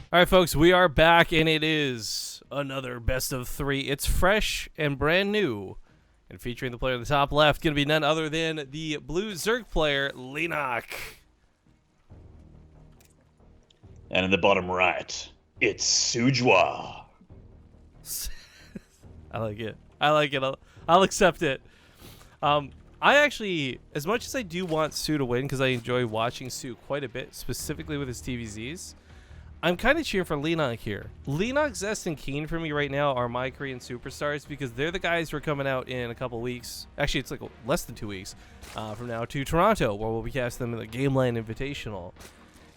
All right, folks, we are back, and it is another best of three. It's fresh and brand new, and featuring the player in the top left, going to be none other than the blue Zerg player, Leenock. And in the bottom right, it's soO. I like it. I like it. I'll accept it. I actually, as much as I do want soO to win, because I enjoy watching soO quite a bit, specifically with his TVZs, I'm kind of cheering for Leenock here. Leenock, Zest, and Keen for me right now are my Korean superstars because they're the guys who are coming out in a couple weeks. Actually, it's like less than 2 weeks from now to Toronto, where we'll be casting them in the Game Land Invitational.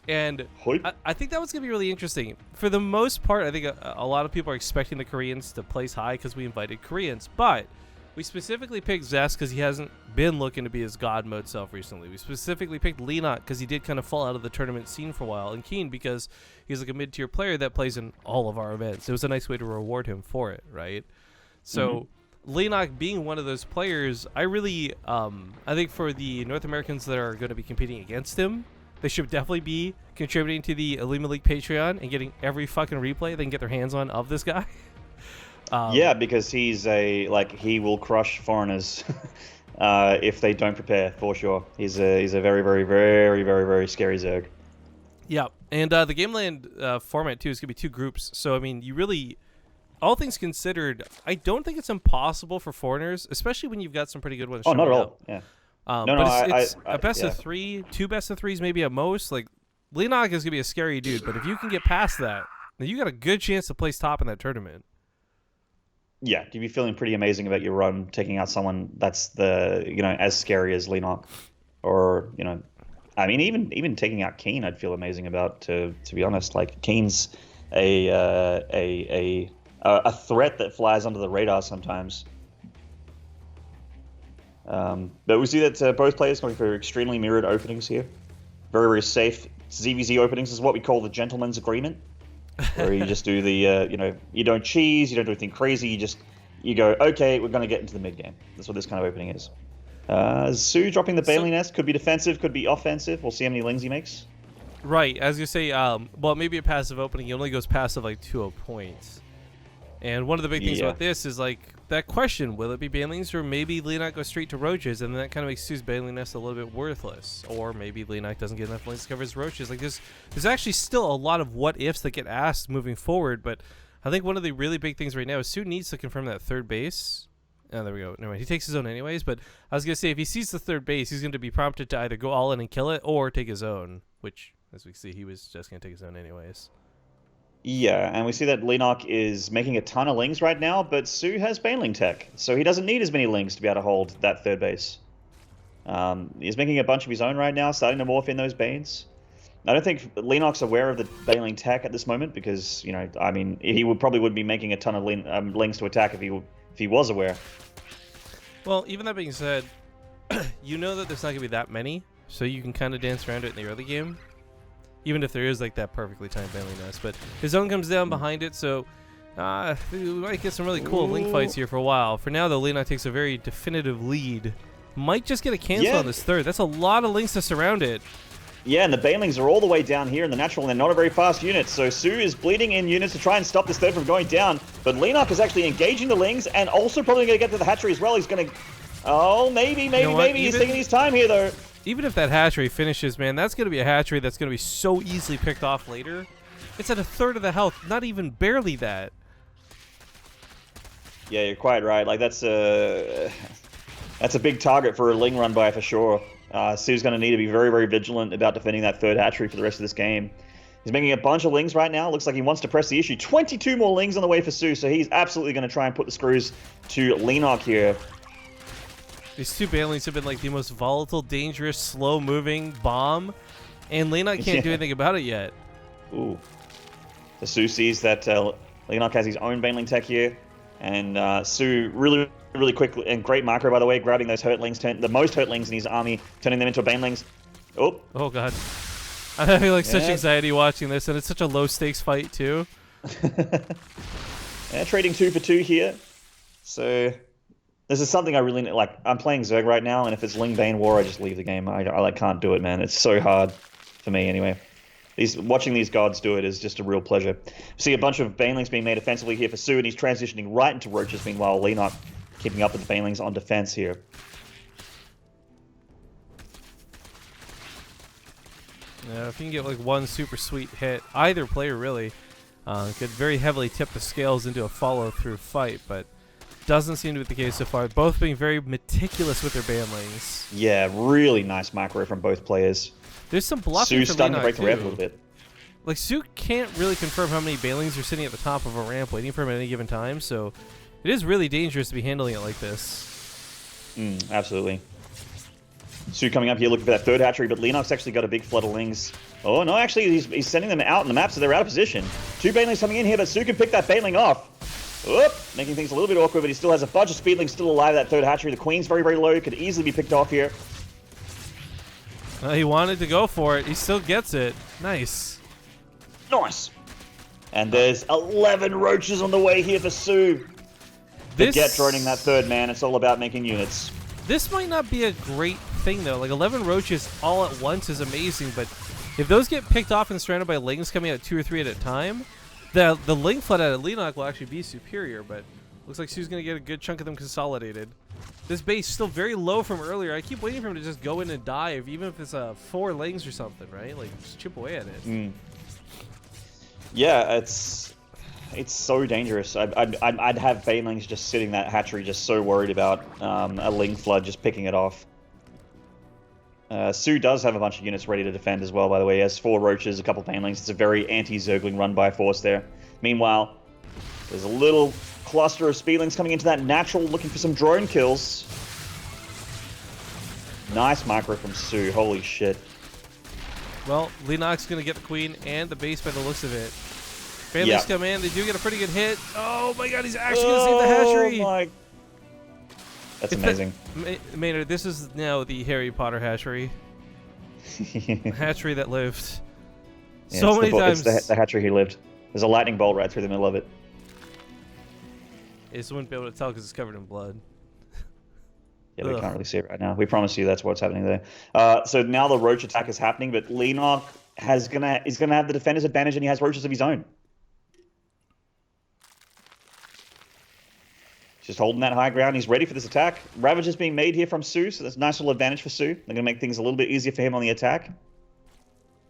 And I think that was going to be really interesting. For the most part, I think a lot of people are expecting the Koreans to place high because we invited Koreans. But we specifically picked Zest because he hasn't been looking to be his god mode self recently. We specifically picked Leenock because he did kind of fall out of the tournament scene for a while. And Keen because he's like a mid-tier player that plays in all of our events. It was a nice way to reward him for it, right? So Leenock being one of those players, I really, I think for the North Americans that are going to be competing against him, they should definitely be contributing to the Olimoleague Patreon and getting every fucking replay they can get their hands on of this guy. Yeah, because he will crush foreigners if they don't prepare, for sure. He's a very, very, very, very, very scary Zerg. Yeah, and the Game Land format, too, is going to be 2 groups. So, I mean, you really, all things considered, I don't think it's impossible for foreigners, especially when you've got some pretty good ones. Oh, not at all, yeah. It's a best of 3, 2 best of 3s maybe at most. Like, Leenock is going to be a scary dude, but if you can get past that, then you got a good chance to place top in that tournament. Yeah, you'd be feeling pretty amazing about your run, taking out someone that's as scary as Leenock. Or, I mean, even taking out Keen, I'd feel amazing about, to be honest. Like, Keen's a threat that flies under the radar sometimes. But we see that both players going for extremely mirrored openings here. Very, very safe ZvZ openings is what we call the gentleman's agreement, where you just do the, you don't cheese, you don't do anything crazy, you go, okay, we're going to get into the mid game. That's what this kind of opening is. soO dropping the Bailey Nest, could be defensive, could be offensive. We'll see how many lings he makes. Right, as you say, well, maybe a passive opening, he only goes passive like 2 points. And one of the big things about this is, like, that question, will it be Banelings or maybe Leenock goes straight to Roaches, and then that kind of makes soO's Baneling Nest a little bit worthless. Or maybe Leenock doesn't get enough links to cover his Roaches. Like, there's actually still a lot of what-ifs that get asked moving forward, but I think one of the really big things right now is soO needs to confirm that third base. Oh, there we go. Never mind. He takes his own anyways, but I was going to say, if he sees the third base, he's going to be prompted to either go all in and kill it or take his own, which, as we see, he was just going to take his own anyways. Yeah, and we see that Leenock is making a ton of lings right now, but soO has Baneling tech, so he doesn't need as many lings to be able to hold that third base. He's making a bunch of his own right now, starting to morph in those Banes. I don't think Leenock's aware of the Baneling tech at this moment because, I mean, he probably would be making a ton of lings to attack if he was aware. Well, even that being said, you know that there's not going to be that many, so you can kind of dance around it in the early game. Even if there is like that perfectly timed Baneling Nest. But his own comes down behind it, so we might get some really cool link fights here for a while. For now, though, Leenock takes a very definitive lead. Might just get a cancel on this third. That's a lot of links to surround it. Yeah, and the Banelings are all the way down here in the natural, and they're not a very fast unit, so soO is bleeding in units to try and stop this third from going down, but Leenock is actually engaging the lings, and also probably going to get to the hatchery as well. He's going to... Oh, maybe, he's taking his time here, though. Even if that hatchery finishes, man, that's going to be a hatchery that's going to be so easily picked off later. It's at a third of the health, not even barely that. Yeah, you're quite right. Like, that's a big target for a ling run by for sure. soO's going to need to be very, very vigilant about defending that third hatchery for the rest of this game. He's making a bunch of lings right now. Looks like he wants to press the issue. 22 more lings on the way for soO, so he's absolutely going to try and put the screws to Leenock here. These 2 Banelings have been like the most volatile, dangerous, slow-moving bomb, and Leenock can't do anything about it yet. Ooh. The soO sees that Leenock has his own Baneling tech here, and soO really, really quick and great macro, by the way, grabbing those hurtlings, the most hurtlings in his army, turning them into Banelings. Oh. Oh, God. I'm having like such anxiety watching this, and it's such a low-stakes fight, too. Yeah, trading 2 for 2 here. So... this is something I really like. I'm playing Zerg right now, and if it's Ling Bane War, I just leave the game. I can't do it, man. It's so hard for me, anyway. Watching these guards do it is just a real pleasure. See a bunch of banelings being made offensively here for soO, and he's transitioning right into roaches. Meanwhile, Leenock keeping up with the banelings on defense here. Yeah, if you can get like one super sweet hit, either player really could very heavily tip the scales into a follow-through fight, but doesn't seem to be the case so far. Both being very meticulous with their banelings. Yeah, really nice micro from both players. There's some bluffing soO's for starting to Leenock break the ramp a too. little bit. Like, soO can't really confirm how many banelings are sitting at the top of a ramp waiting for him at any given time, so it is really dangerous to be handling it like this. Absolutely. soO coming up here looking for that third hatchery, but Leenock's actually got a big flood of lings. Oh, no, actually, he's sending them out on the map, so they're out of position. 2 banelings coming in here, but soO can pick that baneling off. Oop, making things a little bit awkward, but he still has a bunch of speedlings still alive at that third hatchery. The queen's very, very low, could easily be picked off here. He wanted to go for it. He still gets it. Nice. Nice. And there's 11 roaches on the way here for soO. Forget droning that third man. It's all about making units. This might not be a great thing, though. Like, 11 roaches all at once is amazing, but if those get picked off and surrounded by lings coming out 2 or 3 at a time, the ling flood out of Leenock will actually be superior, but looks like soO's going to get a good chunk of them consolidated. This base is still very low from earlier. I keep waiting for him to just go in and dive, even if it's 4 lings or something, right? Like, just chip away at it. Yeah, it's so dangerous. I'd have banelings just sitting that hatchery, just so worried about a ling flood just picking it off. soO does have a bunch of units ready to defend as well, by the way. He has 4 roaches, a couple banelings. It's a very anti-Zergling run by force there. Meanwhile, there's a little cluster of speedlings coming into that natural, looking for some drone kills. Nice micro from soO. Holy shit. Well, Leenock's going to get the queen and the base by the looks of it. Banelings come in. They do get a pretty good hit. Oh my god, he's actually going to save the hatchery. Oh my... That's amazing. Maynard, this is now the Harry Potter hatchery. The hatchery that lived. Yeah, so many times. It's the hatchery he lived. There's a lightning bolt right through the middle of it. You just wouldn't be able to tell because it's covered in blood. Yeah, we can't really see it right now. We promise you that's what's happening there. So now the roach attack is happening, but Leenock is gonna have the defender's advantage, and he has roaches of his own. Just holding that high ground. He's ready for this attack. Ravage is being made here from soO, so that's a nice little advantage for soO. They're going to make things a little bit easier for him on the attack.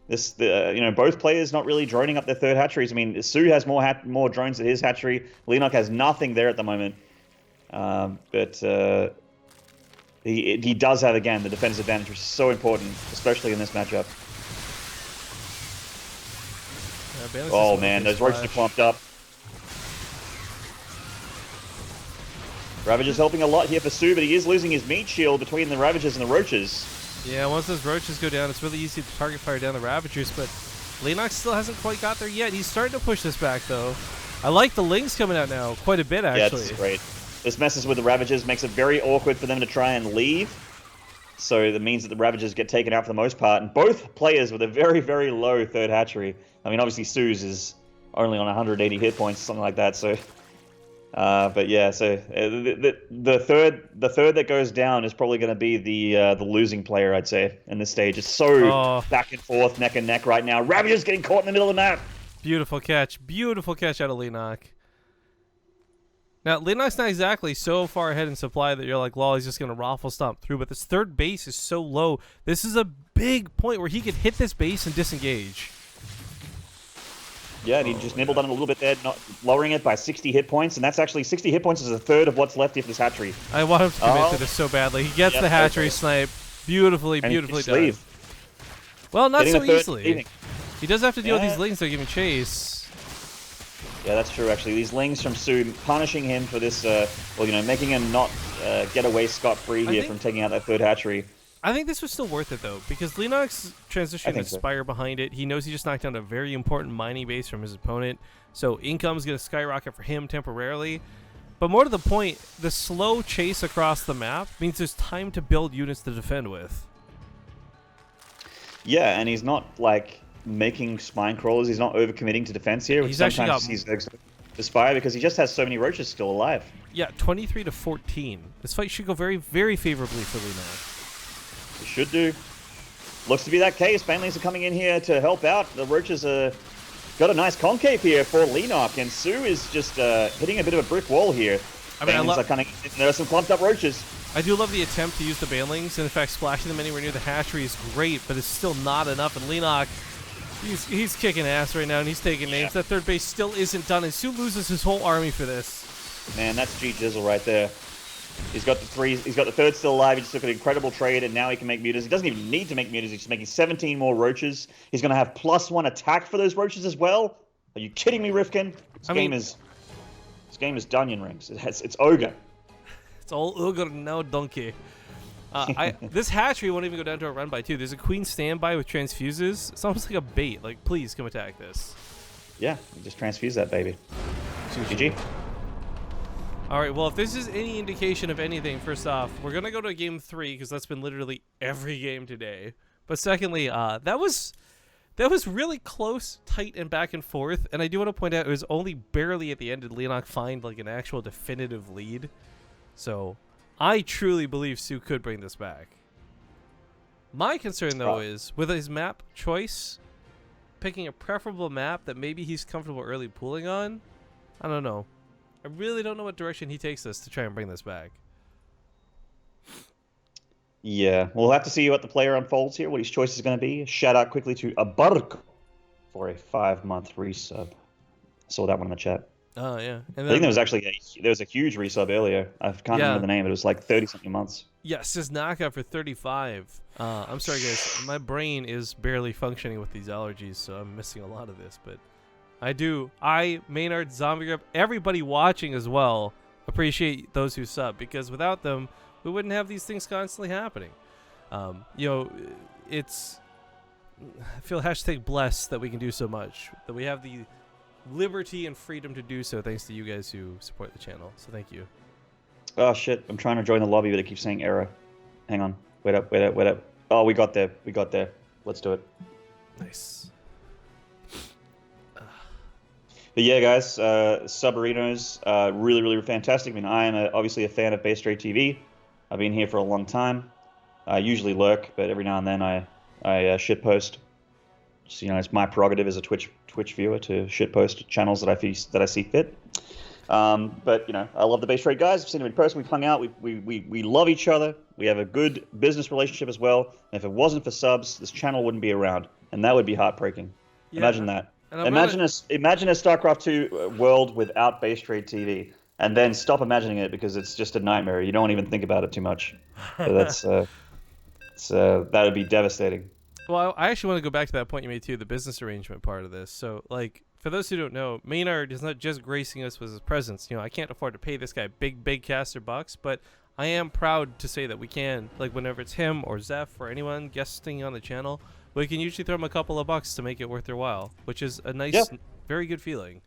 Both players not really droning up their third hatcheries. I mean, soO has more drones at his hatchery. Leenock has nothing there at the moment. But he does have, again, the defensive advantage, which is so important, especially in this matchup. Oh, man, those roaches are clumped up. Ravage is helping a lot here for soO, but he is losing his meat shield between the Ravagers and the Roaches. Yeah, once those Roaches go down, it's really easy to target fire down the Ravagers, but Leenock still hasn't quite got there yet. He's starting to push this back, though. I like the lings coming out now quite a bit, actually. Yeah, it's great. This messes with the Ravagers, makes it very awkward for them to try and leave. So that means that the Ravagers get taken out for the most part, and both players with a very, very low third hatchery. I mean, obviously soO's is only on 180 hit points, something like that, so... but yeah, so the third that goes down is probably going to be the losing player, I'd say, in this stage. It's so back and forth, neck and neck right now. Ravager's getting caught in the middle of the map. Beautiful catch out of Leenock. Now Leenock's not exactly so far ahead in supply that you're like, lol, he's just going to raffle stomp through. But this third base is so low. This is a big point where he could hit this base and disengage. Yeah, and he just nibbled on it a little bit there, not lowering it by 60 hit points, and that's actually 60 hit points is a third of what's left of this hatchery. I want him to commit to this so badly. He gets the hatchery snipe. Beautifully done. Leave. Well, not so easily. He does have to deal with these lings that are giving chase. Yeah, that's true, actually. These lings from soO punishing him for this, making him not get away scot-free here from taking out that third hatchery. I think this was still worth it, though, because Leenock's transitioning to Spire behind it. He knows he just knocked down a very important mining base from his opponent, so income's going to skyrocket for him temporarily. But more to the point, the slow chase across the map means there's time to build units to defend with. Yeah, and he's not, like, making spine crawlers. He's not overcommitting to defense here, which sometimes he's to Spire because he just has so many roaches still alive. Yeah, 23-14. This fight should go very, very favorably for Leenock. It should do. looks to be that case. Banelings are coming in here to help out. The Roaches got a nice concave here for Leenock, and soO is just hitting a bit of a brick wall here. I mean, Banelings are kind of, there are some clumped up Roaches. I do love the attempt to use the Banelings, and in fact, splashing them anywhere near the hatchery is great, but it's still not enough. And Leenock, he's kicking ass right now, and he's taking names. That third base still isn't done, and soO loses his whole army for this. Man, that's G Jizzle right there. He's got the third still alive. He just took an incredible trade, and now he can make mutas. He doesn't even need to make mutas. He's just making 17 more Roaches. He's going to have +1 attack for those Roaches as well. Are you kidding me, Rifkin? This game is Dunyan Rings. It's ogre. It's all ogre now, donkey. This hatchery won't even go down to a run by 2. There's a queen standby with transfuses. It's almost like a bait. Like, please come attack this. Yeah, just transfuse that baby. GG. All right, well, if this is any indication of anything, first off, we're going to go to game 3 because that's been literally every game today. But secondly, that was really close, tight, and back and forth. And I do want to point out it was only barely at the end did Leenock find like an actual definitive lead. So I truly believe soO could bring this back. My concern, though, is with his map choice, picking a preferable map that maybe he's comfortable early pooling on. I don't know. I really don't know what direction he takes this to try and bring this back. Yeah, we'll have to see what the player unfolds here, what his choice is going to be. Shout out quickly to Abarco for a 5-month resub. Saw that one in the chat. Oh, yeah. And then, I think there was actually there was a huge resub earlier. I can't remember the name, but it was like 30-something months. Yes, his knockout for 35. I'm sorry, guys. My brain is barely functioning with these allergies, so I'm missing a lot of this, but Maynard, Zombie Grub, everybody watching as well, appreciate those who sub, because without them, we wouldn't have these things constantly happening. I feel #blessed that we can do so much, that we have the liberty and freedom to do so thanks to you guys who support the channel. So thank you. Oh, shit. I'm trying to join the lobby, but it keeps saying error. Hang on. Wait up. Oh, we got there. Let's do it. Nice. But yeah, guys, Submarinos, really, really fantastic. I mean, I am obviously a fan of BaseTradeTV. I've been here for a long time. I usually lurk, but every now and then I shitpost. Just, it's my prerogative as a Twitch viewer to shitpost channels that I see fit. But I love the BaseTrade guys. I've seen them in person. We've hung out. We love each other. We have a good business relationship as well. And if it wasn't for subs, this channel wouldn't be around, and that would be heartbreaking. Yeah. Imagine that. Imagine a StarCraft 2 world without BaseTradeTV, and then stop imagining it because it's just a nightmare. You don't even think about it too much. So that would be devastating. Well, I actually want to go back to that point you made too, the business arrangement part of this. So, like, for those who don't know, Maynard is not just gracing us with his presence. I can't afford to pay this guy big caster bucks, but I am proud to say that we can, like, whenever it's him or Zeph or anyone guesting on the channel, we can usually throw them a couple of bucks to make it worth their while, which is a nice, very good feeling.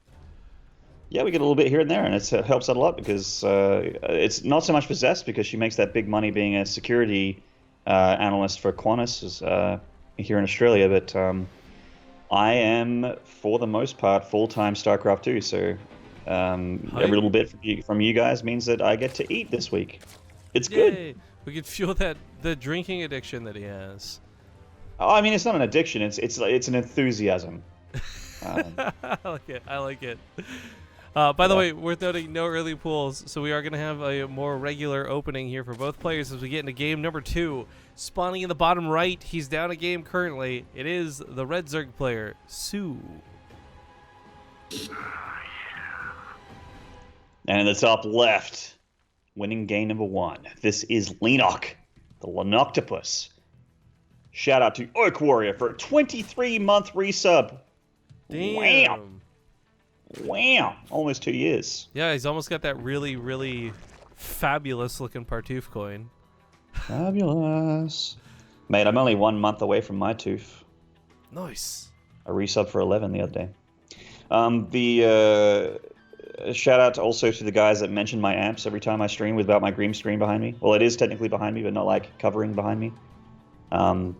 Yeah, we get a little bit here and there, and it helps out a lot because it's not so much for Zest because she makes that big money being a security analyst for Qantas here in Australia, but I am, for the most part, full-time StarCraft 2, so every little bit from you guys means that I get to eat this week. It's good. We could fuel the drinking addiction that he has. Oh, I mean, it's not an addiction. It's an enthusiasm. I like it. By the way, worth noting, no early pools, so we are going to have a more regular opening here for both players as we get into game number 2. Spawning in the bottom right, he's down a game currently. It is the Red Zerg player, soO. And in the top left, winning game number 1. This is Leenock, the Lenoctopus. Shout out to Oak Warrior for a 23-month resub. Damn. Wow. Almost 2 years. Yeah, he's almost got that really, really fabulous looking Partoof coin. Fabulous. Mate, I'm only 1 month away from my tooth. Nice. I resub for 11 the other day. Shout out also to the guys that mention my amps every time I stream without my green screen behind me. Well, it is technically behind me, but not like covering behind me. A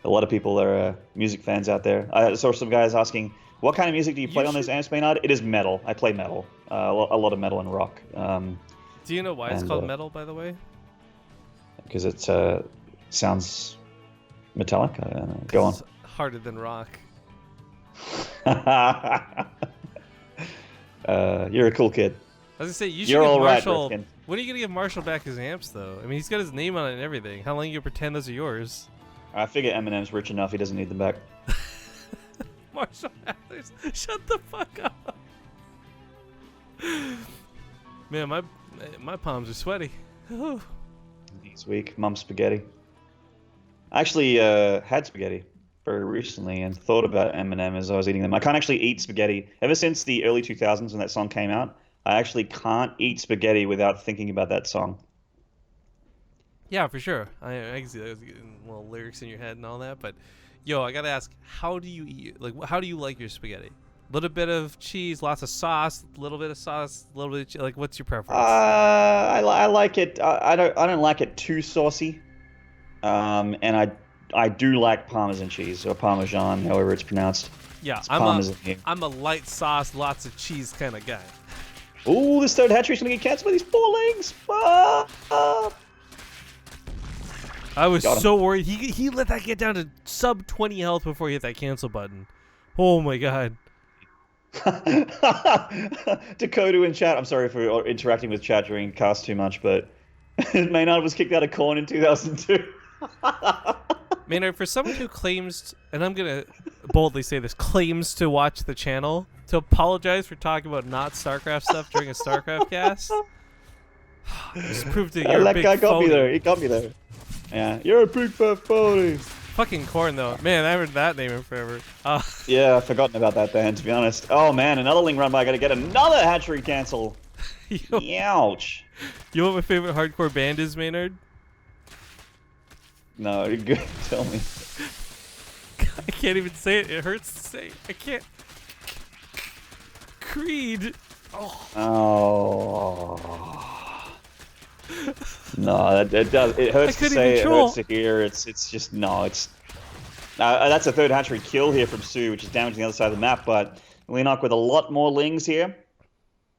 lot of people are music fans out there. I saw some guys asking, what kind of music do you play on those amps, Maynard? It is metal. I play metal. A lot of metal and rock. Do you know why it's called metal, by the way? Because it sounds Metallic? I don't know. Go on. It's harder than rock. You're a cool kid. I was gonna say you should You're give all right, Marshall. Rifkin. When are you gonna give Marshall back his amps though? I mean, he's got his name on it and everything. How long are you gonna pretend those are yours? I figure Eminem's rich enough; he doesn't need them back. Marshall Mathers, shut the fuck up. Man, my palms are sweaty. He's weak. Mum spaghetti. I actually had spaghetti very recently and thought about Eminem as I was eating them. I can't actually eat spaghetti. Ever since the early 2000s when that song came out, I actually can't eat spaghetti without thinking about that song. Yeah, for sure. I can see those little lyrics in your head and all that. But, yo, I gotta ask, how do you eat? Like, how do you like your spaghetti? A little bit of cheese, lots of sauce, a little bit of sauce, a little bit of cheese. Like, what's your preference? I like it. I don't like it too saucy. And I do like Parmesan cheese or Parmesan, however it's pronounced. Yeah, it's Parmesan here. I'm a light sauce, lots of cheese kind of guy. Ooh, this third hatchery's gonna get cancelled by these 4 legs. I was so worried. He let that get down to sub 20 health before he hit that cancel button. Oh my god. Dakota in chat. I'm sorry for interacting with chat during cast too much, but Maynard was kicked out of Corn in 2002. Maynard, for someone who claims, and I'm going to boldly say this, claims to watch the channel, to apologize for talking about not StarCraft stuff during a StarCraft cast, just proved that you're a big guy got phony. me there. He got me there. Yeah, you're a big fat phony. Fucking Corn, though. Man, I haven't heard that name in forever. Yeah, I've forgotten about that then, to be honest. Oh, man, another Ling run by. I gotta get another hatchery cancel. Ouch. You know what my favorite hardcore band is, Maynard? No, you're good. Tell me. I can't even say it. It hurts to say. I can't. Creed. Oh. No, it does. It hurts to say. It hurts to hear. It's just no. It's that's a third hatchery kill here from soO, which is damaging the other side of the map. But Leenock with a lot more lings here.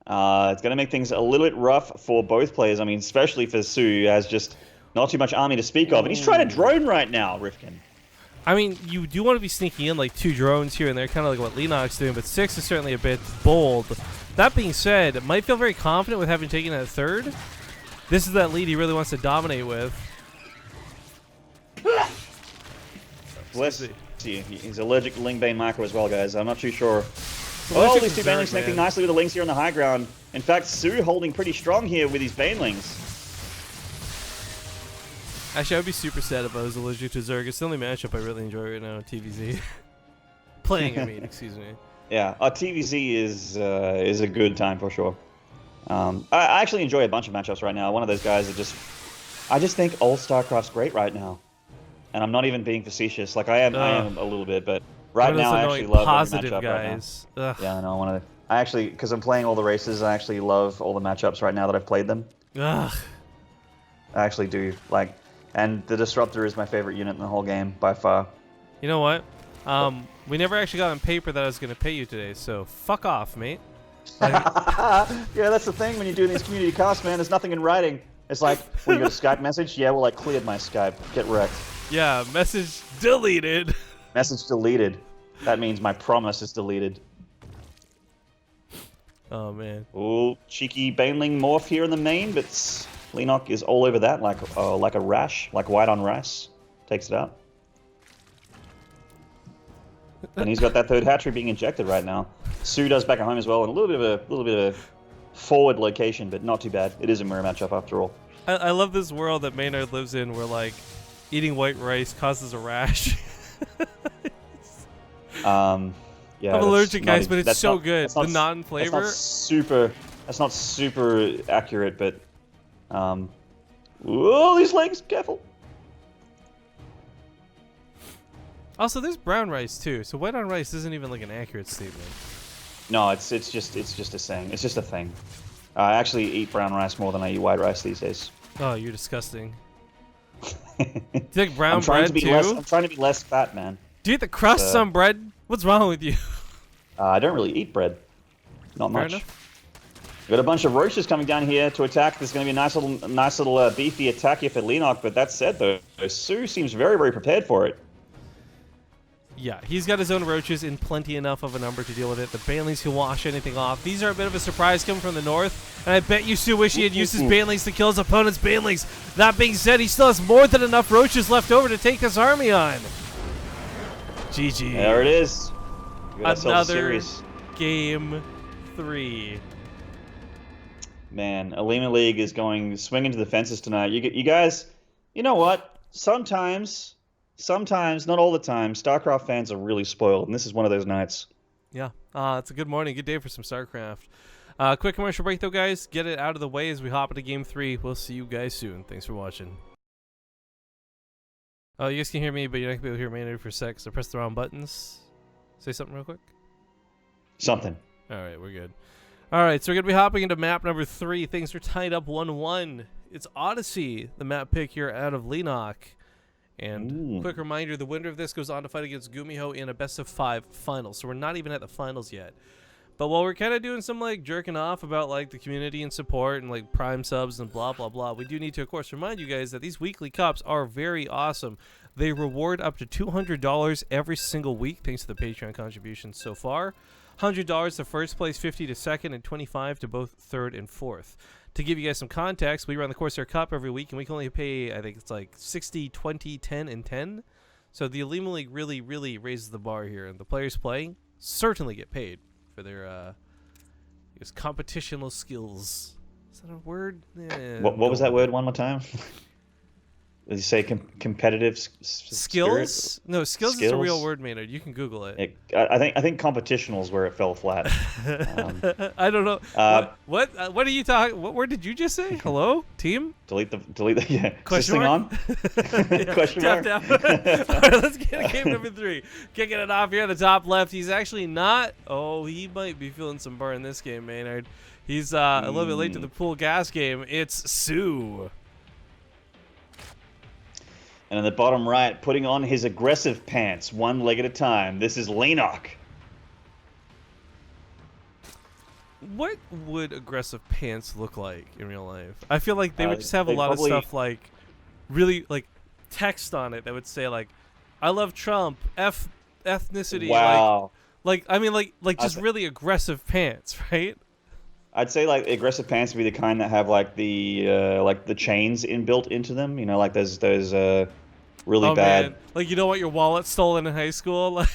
It's going to make things a little bit rough for both players. I mean, especially for soO, who has just not too much army to speak of, and he's trying to drone right now, Rifkin. I mean, you do want to be sneaking in like 2 drones here and there, kind of like what Leenock's doing, but 6 is certainly a bit bold. That being said, might feel very confident with having taken that third. This is that lead he really wants to dominate with. Bless you. He's allergic to Ling Bane Micro as well, guys. I'm not too sure. Oh, these two Banelings connecting nicely with the Lings here on the high ground. In fact, soO holding pretty strong here with his Banelings. Actually, I would be super sad if I was allergic to Zerg. It's the only matchup I really enjoy right now, TVZ. Playing, I mean, excuse me. Yeah, TVZ is a good time for sure. I actually enjoy a bunch of matchups right now. One of those guys that I just think old StarCraft's great right now. And I'm not even being facetious. Like, I am a little bit, but right now I actually love positive every matchup guys. right now. Yeah, I know. I actually, because I'm playing all the races, I actually love all the matchups right now that I've played them. Ugh. I actually do. Like, and the Disruptor is my favorite unit in the whole game, by far. You know what? We never actually got on paper that I was going to pay you today, so fuck off, mate. Like, yeah, that's the thing when you do these community casts, man. There's nothing in writing. It's like, when you got a Skype message, yeah, well, I cleared my Skype. Get wrecked. yeah, message deleted. Message deleted. That means my promise is deleted. Oh, man. Ooh, cheeky Baneling morph here in the main, but Leenock is all over that like a rash, like white on rice. Takes it out. And he's got that third hatchery being injected right now. soO does back at home as well, and a little bit of a forward location, but not too bad. It is a mirror matchup after all. I love this world that Maynard lives in, where like eating white rice causes a rash. Yeah, I'm allergic, guys, but it's so good. The non-flavor. That's not super accurate, but whoa, these legs, careful. Also, there's brown rice too, so white on rice isn't even like an accurate statement. No, it's just a saying. It's just a thing. I actually eat brown rice more than I eat white rice these days. Oh, you're disgusting. Do you like brown bread too? I'm trying to be less fat, man. Do you eat the crusts on bread? What's wrong with you? I don't really eat bread. Not Fair much. enough. We've got a bunch of roaches coming down here to attack. There's going to be a nice little beefy attack here for Leenock. But that said, though, soO seems very, very prepared for it. Yeah, he's got his own roaches in plenty enough of a number to deal with it. The banelings can wash anything off. These are a bit of a surprise coming from the north, and I bet you soO wish he had used his banelings to kill his opponent's banelings. That being said, he still has more than enough roaches left over to take this army on. GG. There it is. Another game 3. Man, Olimoleague is going swinging to the fences tonight. You guys, you know what? Sometimes, not all the time, StarCraft fans are really spoiled, and this is one of those nights. Yeah, it's a good morning, good day for some StarCraft. Quick commercial break, though, guys. Get it out of the way as we hop into Game 3. We'll see you guys soon. Thanks for watching. Oh, you guys can hear me, but you're not going to be able to hear me for a sec, so press the wrong buttons. Say something real quick. Something. All right, we're good. All right, so we're going to be hopping into map number 3. Things are tied up 1-1. It's Odyssey, the map pick here out of Leenock. And quick reminder, the winner of this goes on to fight against Gumiho in a best-of-5 final. So we're not even at the finals yet. But while we're kind of doing some like jerking off about like the community and support and like prime subs and blah, blah, blah, we do need to, of course, remind you guys that these weekly cups are very awesome. They reward up to $200 every single week, thanks to the Patreon contributions so far. $100 to first place, 50 to second, and 25 to both third and fourth. To give you guys some context, we run the Corsair Cup every week, and we can only pay, I think it's like 60, 20, 10, and 10. So the Olimoleague really, really raises the bar here, and the players playing certainly get paid for their I guess competitional skills. Is that a word? What was that word one more time? Did you say competitive skills? Spirit? No, skills is a real word, Maynard. You can Google it. I think competitional is where it fell flat. I don't know. What are you talking? What word did you just say? Hello, team. Delete the yeah. Question mark? On? Question mark. All right, let's get to game number 3. Kicking it off here on the top left. He's actually not. Oh, he might be feeling some burn this game, Maynard. He's a little bit late to the pool gas game. It's soO. And in the bottom right, putting on his aggressive pants, one leg at a time. This is Leenock. What would aggressive pants look like in real life? I feel like they would just have a lot of stuff like really like text on it that would say like, "I love Trump," ethnicity. Wow. Like just really aggressive pants, right? I'd say like aggressive pants would be the kind that have like the chains inbuilt into them. You know, like those really bad. Man. Like you don't want your wallet stolen in high school.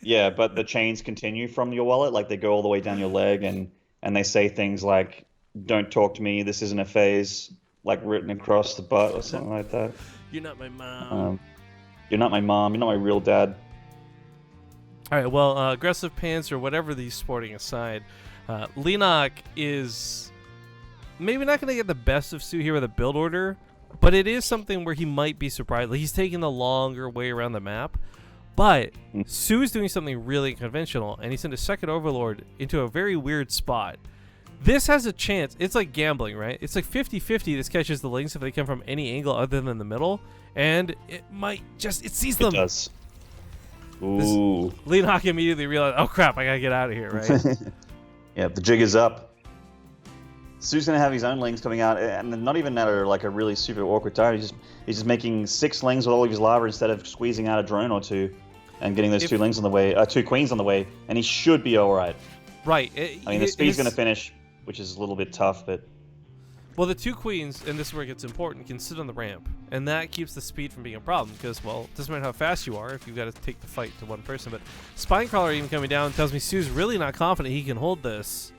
Yeah, but the chains continue from your wallet, like they go all the way down your leg, and they say things like, "Don't talk to me. This isn't a phase," like written across the butt or something like that. You're not my mom. You're not my mom. You're not my real dad. All right. Well, aggressive pants or whatever these sporting aside. Leenock is maybe not going to get the best of soO here with a build order, but it is something where he might be surprised. Like he's taking the longer way around the map, but soO is doing something really unconventional, and he sent a second Overlord into a very weird spot. This has a chance. It's like gambling, right? It's like 50-50 this catches the links if they come from any angle other than the middle, and it might just, it sees them. It does. Ooh. Leenock immediately realized, oh crap, I got to get out of here, right? Yeah, the jig is up. soO's gonna have his own lings coming out, and not even at a really super awkward time. He's just making 6 lings with all of his lava instead of squeezing out a drone or 2, and getting those 2 lings on the way, 2 queens on the way, and he should be all right. Right. I mean, the speed's gonna finish, which is a little bit tough, but. Well, the 2 queens, and this is where it gets important, can sit on the ramp, and that keeps the speed from being a problem, because, well, it doesn't matter how fast you are if you've got to take the fight to one person, but Spinecrawler even coming down tells me soO's really not confident he can hold this.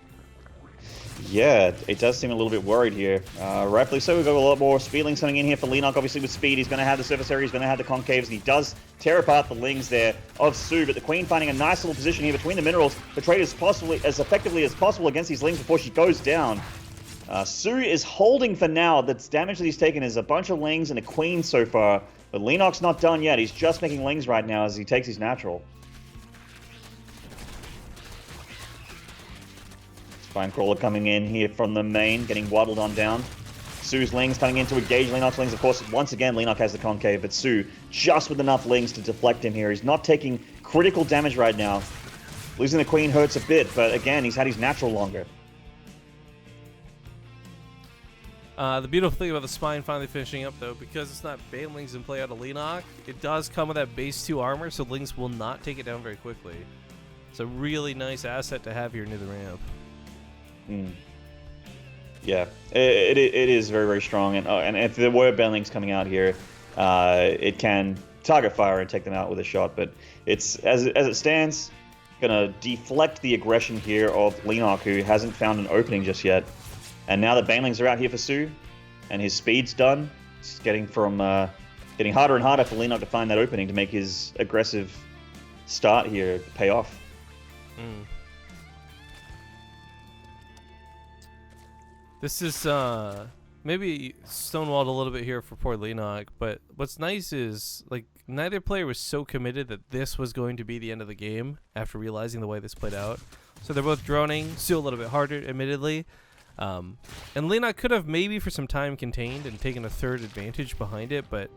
Yeah, it does seem a little bit worried here. Rightfully so, we've got a lot more speedlings coming in here for Leenock. Obviously with speed, he's going to have the surface area, he's going to have the concaves, and he does tear apart the lings there of soO, but the Queen finding a nice little position here between the minerals to trade as effectively as possible against these lings before she goes down. soO is holding for now. The damage that he's taken is a bunch of lings and a queen so far, but Leenock's not done yet. He's just making lings right now as he takes his natural. Spinecrawler coming in here from the main, getting waddled on down. soO's lings coming in to engage Leenock's lings. Of course, once again, Leenock has the concave, but soO just with enough lings to deflect him here. He's not taking critical damage right now. Losing the queen hurts a bit, but again, he's had his natural longer. The beautiful thing about the spine finally finishing up, though, because it's not banelings in play out of Leenock, it does come with that base 2 armor, so lings will not take it down very quickly. It's a really nice asset to have here near the ramp. Yeah, it is very, very strong, and if there were banelings coming out here, it can target fire and take them out with a shot, but it's as it stands, gonna deflect the aggression here of Leenock, who hasn't found an opening just yet. And now the banelings are out here for soO, and his speed's done. It's getting harder and harder for Leenock to find that opening to make his aggressive start here pay off. This is maybe stonewalled a little bit here for poor Leenock, but what's nice is like neither player was so committed that this was going to be the end of the game after realizing the way this played out. So they're both droning, soO a little bit harder, admittedly. And Leenock could have maybe for some time contained and taken a third advantage behind it, but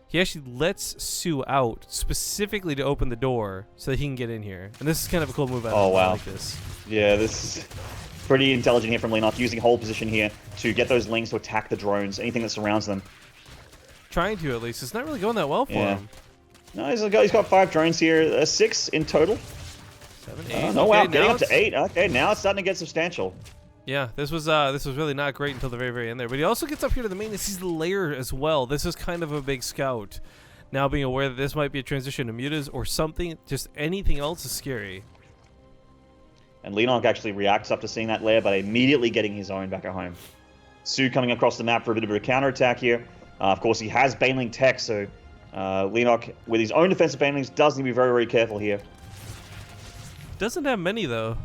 he actually lets soO out specifically to open the door so that he can get in here. And this is kind of a cool move. Oh, wow. I like this. Yeah, this is pretty intelligent here from Leenock, using hold position here to get those lings to attack the drones, anything that surrounds them. Trying to, at least. It's not really going that well for him. No, he's got 5 drones here, 6 in total. 7, 8. No, wow, getting up to 8. Okay, now it's starting to get substantial. Yeah, this was really not great until the very, very end there. But he also gets up here to the main and sees the lair as well. This is kind of a big scout. Now being aware that this might be a transition to mutas or something, just anything else is scary. And Leenock actually reacts after seeing that lair by immediately getting his own back at home. soO coming across the map for a bit of a counterattack here. Of course, he has baneling tech, so Leenock, with his own defensive banelings, does need to be very, very careful here. Doesn't have many, though.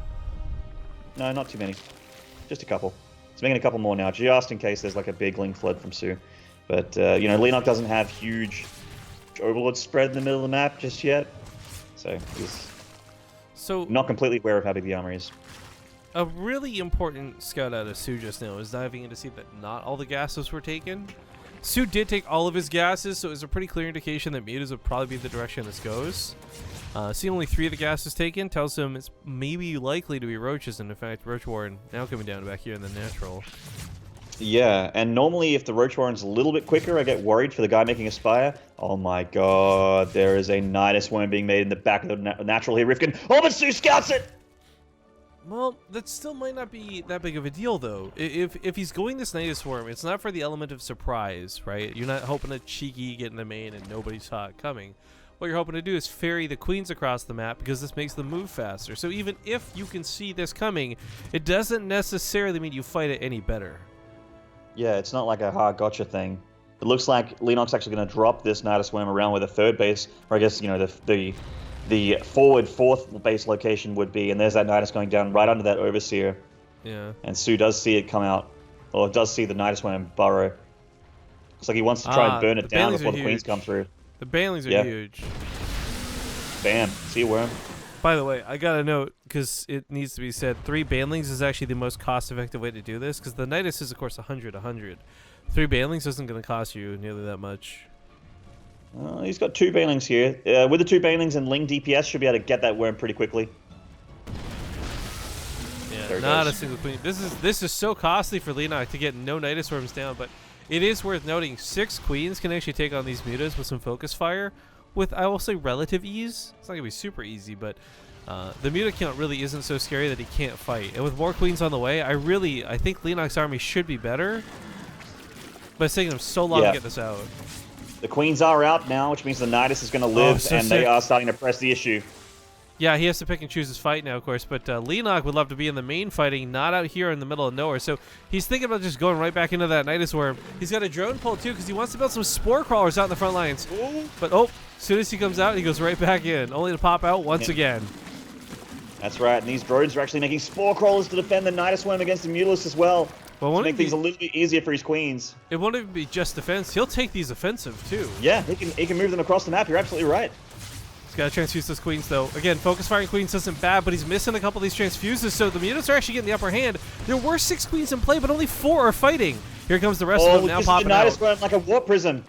No, not too many. Just a couple. He's making a couple more now, just in case there's like a big ling flood from soO. But, you know, Leenock doesn't have huge overlord spread in the middle of the map just yet. So he's not completely aware of how big the armor is. A really important scout out of soO just now is diving in to see that not all the gases were taken. soO did take all of his gases, so it was a pretty clear indication that mutas would probably be the direction this goes. Seeing only 3 of the gases taken tells him it's maybe likely to be roaches, and in fact, Roach Warren now coming down back here in the natural. Yeah, and normally if the Roach Warren's a little bit quicker, I get worried for the guy making a Spire. Oh my god, there is a Nidus Worm being made in the back of the natural here, Rifkin. Oh, but soO scouts it! Well, that still might not be that big of a deal, though. If he's going this Nidus Worm, it's not for the element of surprise, right? You're not hoping to cheeky get in the main and nobody saw it coming. What you're hoping to do is ferry the queens across the map because this makes them move faster. So even if you can see this coming, it doesn't necessarily mean you fight it any better. Yeah, it's not like a hard gotcha thing. It looks like Leenock's actually going to drop this Nidus Worm around where the third base, or I guess, you know, the forward 4th base location would be, and there's that Nidus going down right under that Overseer. Yeah. And soO does see it come out, or does see the Nidus Worm burrow. Looks like he wants to try and burn it down before the queens come through. The banelings are huge. Bam. See a worm. By the way, I got a note, because it needs to be said, 3 banelings is actually the most cost-effective way to do this, because the Nidus is, of course, 100. 3 banelings isn't going to cost you nearly that much. He's got 2 banelings here. With the 2 banelings and Ling DPS, should be able to get that worm pretty quickly. Yeah, not a single queen. This is so costly for Leenock to get no Nidus Worms down, but it is worth noting 6 queens can actually take on these mutas with some focus fire with, I will say, relative ease. It's not going to be super easy, but the muta count really isn't so scary that he can't fight. And with more queens on the way, I think Leenock's army should be better, but it's taking him so long to get this out. The queens are out now, which means the Nidus is going to live, and they are starting to press the issue. Yeah, he has to pick and choose his fight now, of course, but Leenock would love to be in the main fighting, not out here in the middle of nowhere, so he's thinking about just going right back into that Nidus Worm. He's got a drone pull, too, because he wants to build some Spore Crawlers out in the front lines. But, as soon as he comes out, he goes right back in, only to pop out once again. That's right, and these drones are actually making Spore Crawlers to defend the Nidus Worm against the Mutalisk as well. To make things a little bit easier for his queens. It won't even be just defense. He'll take these offensive, too. Yeah, he can move them across the map. You're absolutely right. He's got to transfuse those queens, though. Again, focus firing queens isn't bad, but he's missing a couple of these transfuses, so the mutas are actually getting the upper hand. There were 6 queens in play, but only 4 are fighting. Here comes the rest of them now popping out. Nidus Worm like a warp prism.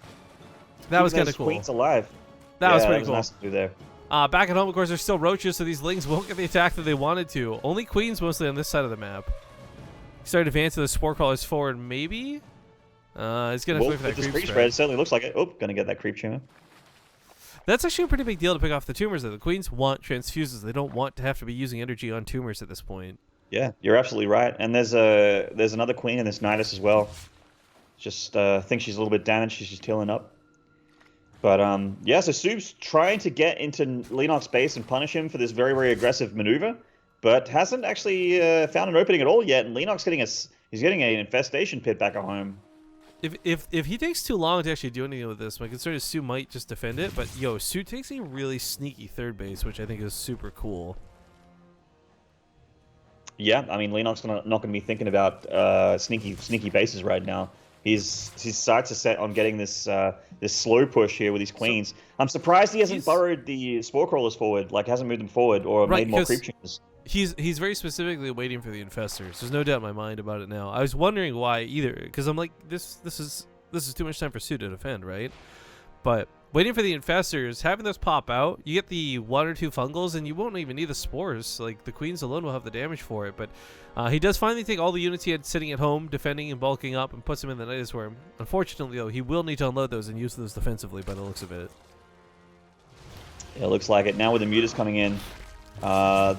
That was kind of cool. Queens alive. That was pretty cool. Nice to do there. Back at home, of course, there's still roaches, so these lings won't get the attack that they wanted to. Only queens mostly on this side of the map. Start advancing the spore crawlers forward, maybe? He's going to wait for that this creep spread. It certainly looks like it. Oh, going to get that creep tumor. That's actually a pretty big deal to pick off the tumors, though. The queens want transfuses. They don't want to have to be using energy on tumors at this point. Yeah, you're absolutely right. And there's another queen in this Nidus as well. Just think she's a little bit damaged. She's just healing up. But yeah, so soO's trying to get into Leenock's base and punish him for this very, very aggressive maneuver, but hasn't actually found an opening at all yet. And Leenock's getting an infestation pit back at home. If he takes too long to actually do anything with this, my concern is soO might just defend it. But yo, soO takes a really sneaky third base, which I think is super cool. Yeah, I mean Leenock's not going to be thinking about sneaky bases right now. His sights are set on getting this this slow push here with his queens. I'm surprised he hasn't burrowed the spore crawlers forward, like hasn't moved them forward or made more creep tumors. He's very specifically waiting for the infestors. There's no doubt in my mind about it now. I was wondering why either, because I'm like this is too much time for soO to defend, right? But waiting for the infestors, having those pop out, you get the 1 or 2 fungals, and you won't even need the spores. Like the queens alone will have the damage for it. But he does finally take all the units he had sitting at home, defending and bulking up, and puts them in the Nidus Worm. Unfortunately, though, he will need to unload those and use those defensively by the looks of it. Yeah, it looks like it. Now with the mutas coming in,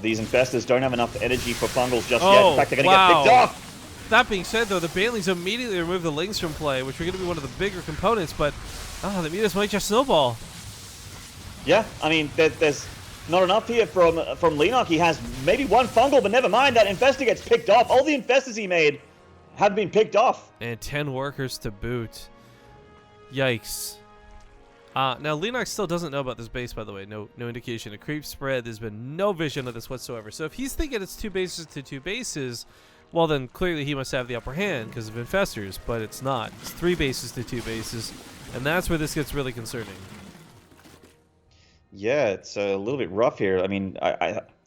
these infestors don't have enough energy for fungals just yet. In fact, they're going to get picked off. That being said, though, the Banelings immediately remove the Lings from play, which are going to be one of the bigger components, but the mutas might just snowball. Yeah, I mean, there's not enough here from Leenock. He has maybe 1 fungal, but never mind. That infestor gets picked off. All the infestors he made have been picked off. And 10 workers to boot. Yikes. Now, Leenock still doesn't know about this base, by the way. No indication. A creep spread. There's been no vision of this whatsoever. So if he's thinking it's 2 bases to 2 bases, well, then clearly he must have the upper hand because of infestors, but it's not. It's 3 bases to 2 bases, and that's where this gets really concerning. Yeah, it's a little bit rough here. I mean,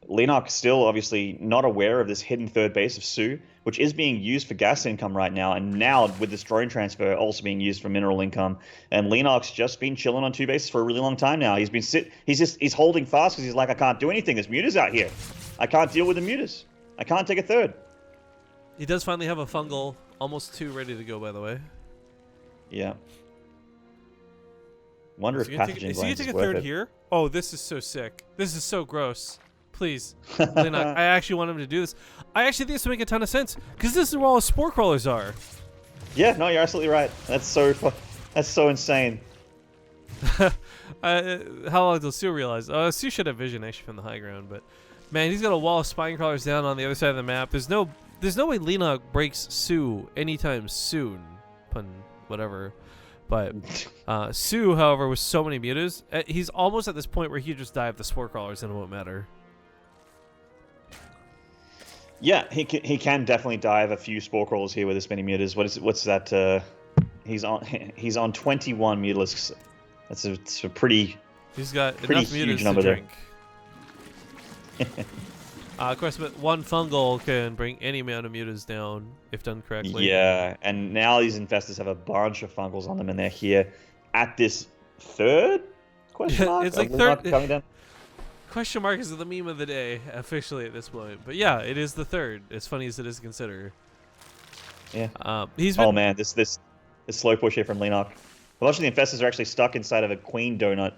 Leenock still obviously not aware of this hidden third base of soO, which is being used for gas income right now, and now with this drone transfer also being used for mineral income. And Leenock's just been chilling on 2 bases for a really long time now. He's holding fast because he's like, I can't do anything. There's mutas out here. I can't deal with the mutas. I can't take a third. He does finally have a fungal, almost 2 ready to go, by the way. Yeah. Wonder if pathogen is he gonna take a third here? Oh, this is so sick. This is so gross. Please, Leenock, I actually want him to do this. I actually think this would make a ton of sense because this is where all the spore crawlers are. Yeah, no, you're absolutely right. That's so insane. How long does soO realize? soO should have vision actually from the high ground, but man, he's got a wall of spine crawlers down on the other side of the map. There's no way Leenock breaks soO anytime soon. Pun whatever. But soO, however, with so many mutas, he's almost at this point where he just dive the spore crawlers and it won't matter. Yeah, he can definitely dive a few spore crawlers here with this many mutas. What's that? He's on 21 mutalisks. It's a pretty. He's got pretty enough huge mutas number to drink. Of course, but 1 fungal can bring any amount of mutas down if done correctly. Yeah, and now these infestors have a bunch of fungals on them, and they're here at this third question mark. It's like third. Coming down. Question mark is the meme of the day officially at this point, but yeah, it is the third. As funny as it is to consider. Yeah. He's been, oh man, this slow push here from Leenock. A bunch of the infestors are actually stuck inside of a queen donut.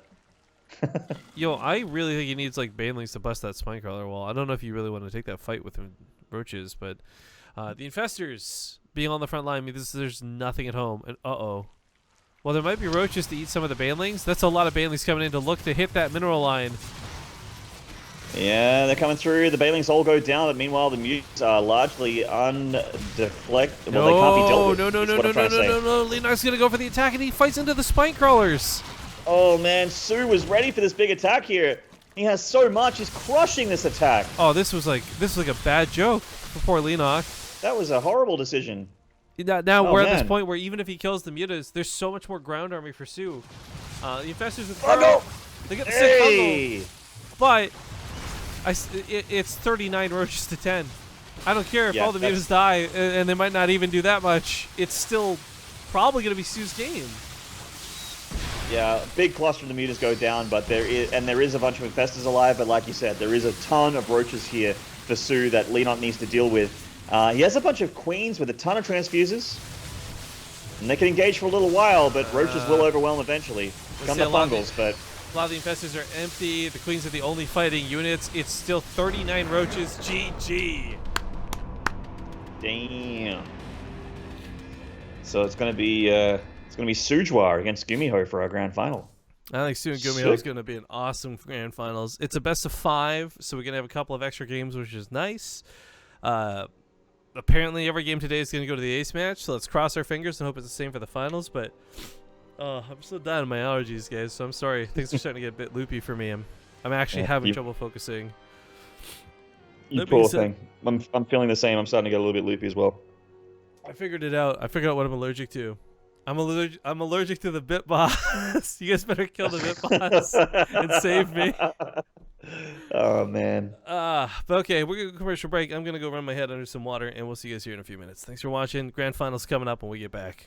Yo, I really think he needs like Banelings to bust that spinecrawler wall. I don't know if you really want to take that fight with him, roaches, but the infestors being on the front line means there's nothing at home. And well, there might be roaches to eat some of the Banelings. That's a lot of Banelings coming in to look to hit that mineral line. Yeah, they're coming through. The Banelings all go down, but meanwhile the mutants are largely undeflected. Well, they can't be dealt with. No. Leenock's gonna go for the attack, and he fights into the spinecrawlers. Oh man, soO was ready for this big attack here. He has so much. He's crushing this attack. Oh, this was like a bad joke for poor Leenock. That was a horrible decision. Now we're at this point where even if he kills the mutas, there's so much more ground army for soO. The infestors with they get the sick fungal, but it's 39 roaches to 10. I don't care if all the mutas die, and they might not even do that much. It's still probably going to be soO's game. Yeah, big cluster of the mutas go down, but there is a bunch of infestors alive. But like you said, there is a ton of roaches here for soO that Leenock needs to deal with. He has a bunch of queens with a ton of transfuses. And they can engage for a little while, but roaches will overwhelm eventually. Come the fungals, but... A lot of the infestors are empty. The queens are the only fighting units. It's still 39 roaches. GG. Damn. So it's gonna be Sujwar against Gumiho for our grand final. I think soon Gumiho is going to be an awesome grand finals. It's a best of 5, so we're going to have a couple of extra games, which is nice. Apparently, every game today is going to go to the ace match, so let's cross our fingers and hope it's the same for the finals. But I'm still dying of my allergies, guys, so I'm sorry. Things are starting to get a bit loopy for me. I'm actually having trouble focusing. You poor thing. I'm feeling the same. I'm starting to get a little bit loopy as well. I figured it out. I figured out what I'm allergic to. I'm allergic to the bit boss. You guys better kill the bit boss and save me. Oh man. But okay, we're gonna go commercial break. I'm gonna go run my head under some water, and we'll see you guys here in a few minutes. Thanks for watching. Grand finals coming up when we get back.